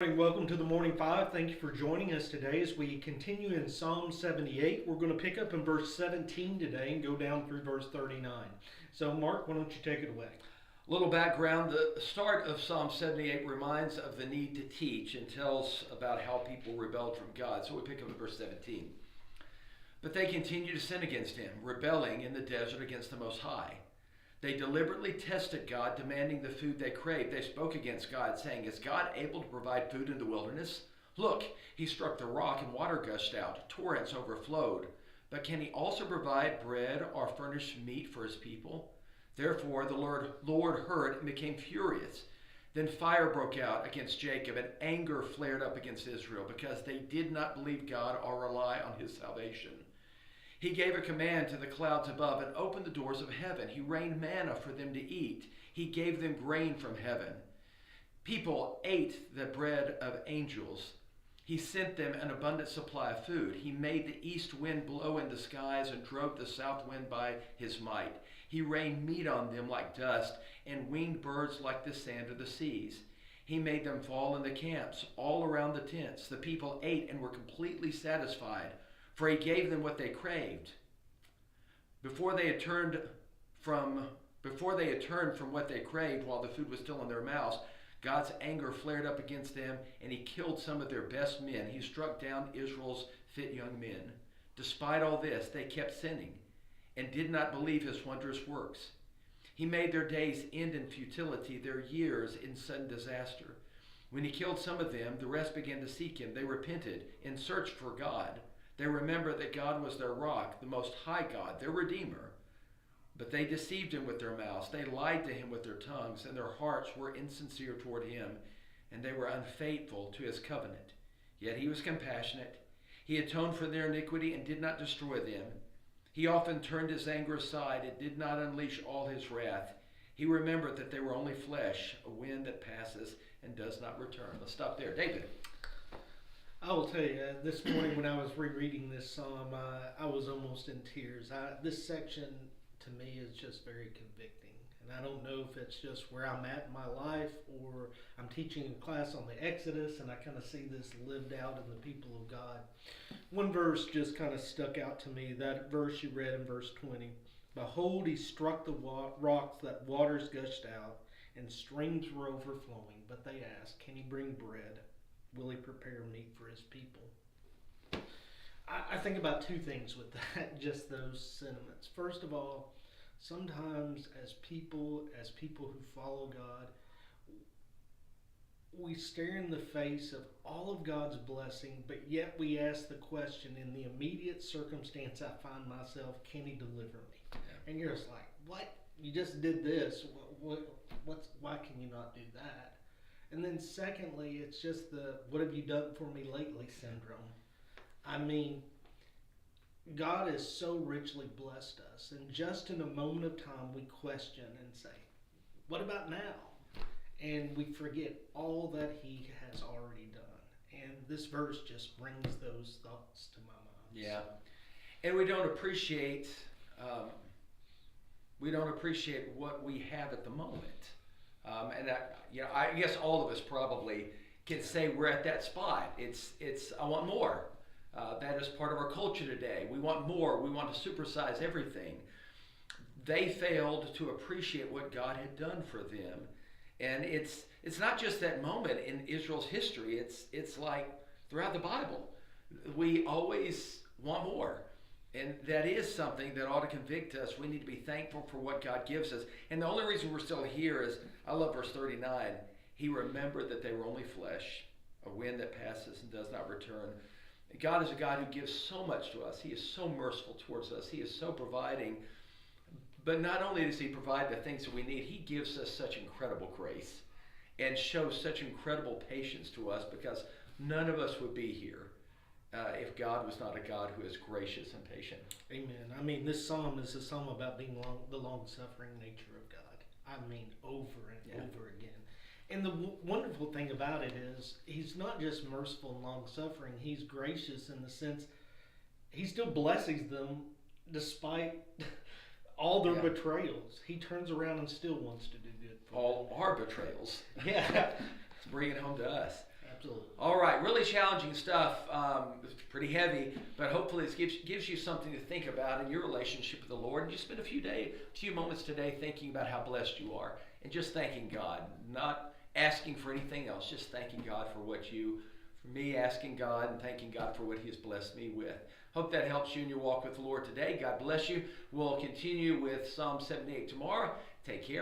Welcome to the Morning Five. Thank you for joining us today as we continue in Psalm 78. We're going to pick up in verse 17 today and go down through verse 39. So, Mark, why don't you take it away? A little background. The start of Psalm 78 reminds of the need to teach and tells about how people rebelled from God. So we pick up at verse 17. But they continue to sin against him, rebelling in the desert against the Most High. They deliberately tested God, demanding the food they craved. They spoke against God, saying, "Is God able to provide food in the wilderness? Look, he struck the rock and water gushed out. Torrents overflowed. But can he also provide bread or furnish meat for his people?" Therefore the Lord heard and became furious. Then fire broke out against Jacob, and anger flared up against Israel, because they did not believe God or rely on his salvation. He gave a command to the clouds above and opened the doors of heaven. He rained manna for them to eat. He gave them grain from heaven. People ate the bread of angels. He sent them an abundant supply of food. He made the east wind blow in the skies and drove the south wind by his might. He rained meat on them like dust and winged birds like the sand of the seas. He made them fall in the camps all around the tents. The people ate and were completely satisfied, for he gave them what they craved. Before they had turned from what they craved while the food was still in their mouths, God's anger flared up against them, and he killed some of their best men. He struck down Israel's fit young men. Despite all this, they kept sinning and did not believe his wondrous works. He made their days end in futility, their years in sudden disaster. When he killed some of them, the rest began to seek him. They repented and searched for God. They remembered that God was their rock, the Most High God, their Redeemer. But they deceived him with their mouths. They lied to him with their tongues, and their hearts were insincere toward him, and they were unfaithful to his covenant. Yet he was compassionate. He atoned for their iniquity and did not destroy them. He often turned his anger aside and did not unleash all his wrath. He remembered that they were only flesh, a wind that passes and does not return. Let's stop there. David. I will tell you, this morning when I was rereading this psalm, I was almost in tears. This section, to me, is just very convicting. And I don't know if it's just where I'm at in my life or I'm teaching a class on the Exodus and I kind of see this lived out in the people of God. One verse just kind of stuck out to me, that verse you read in verse 20. "Behold, he struck the rocks that waters gushed out and streams were overflowing. But they asked, can he bring bread? Will he prepare meat for his people?" I think about two things with that, just those sentiments. First of all, sometimes as people who follow God, we stare in the face of all of God's blessing, but yet we ask the question, in the immediate circumstance I find myself, can he deliver me? Yeah. And you're just like, what? You just did this. Why can you not do that? And then secondly, it's just the "what have you done for me lately" syndrome. I mean, God has so richly blessed us, and just in a moment of time we question and say, what about now? And we forget all that he has already done. And this verse just brings those thoughts to my mind. Yeah. And we don't appreciate what we have at the moment. I guess all of us probably can say we're at that spot. It's I want more. That is part of our culture today. We want more. We want to supersize everything. They failed to appreciate what God had done for them, and it's not just that moment in Israel's history. It's like throughout the Bible, we always want more. And that is something that ought to convict us. We need to be thankful for what God gives us. And the only reason we're still here is, I love verse 39. He remembered that they were only flesh, a wind that passes and does not return. God is a God who gives so much to us. He is so merciful towards us. He is so providing. But not only does he provide the things that we need, he gives us such incredible grace and shows such incredible patience to us, because none of us would be here if God was not a God who is gracious and patient. Amen. I mean, this psalm is a psalm about being the long-suffering nature of God. I mean, over and over again. And the wonderful thing about it is, he's not just merciful and long-suffering. He's gracious in the sense he still blesses them despite all their betrayals. He turns around and still wants to do good for them. All our betrayals. Yeah. Bring it home to us. Absolutely. really challenging stuff. It's pretty heavy, but hopefully it gives you something to think about in your relationship with the Lord. And just spend a few moments today thinking about how blessed you are, and just thanking God, not asking for anything else, just thanking God for me asking God and thanking God for what He has blessed me with. Hope that helps you in your walk with the Lord today. God bless you. We'll continue with Psalm 78 tomorrow. Take care.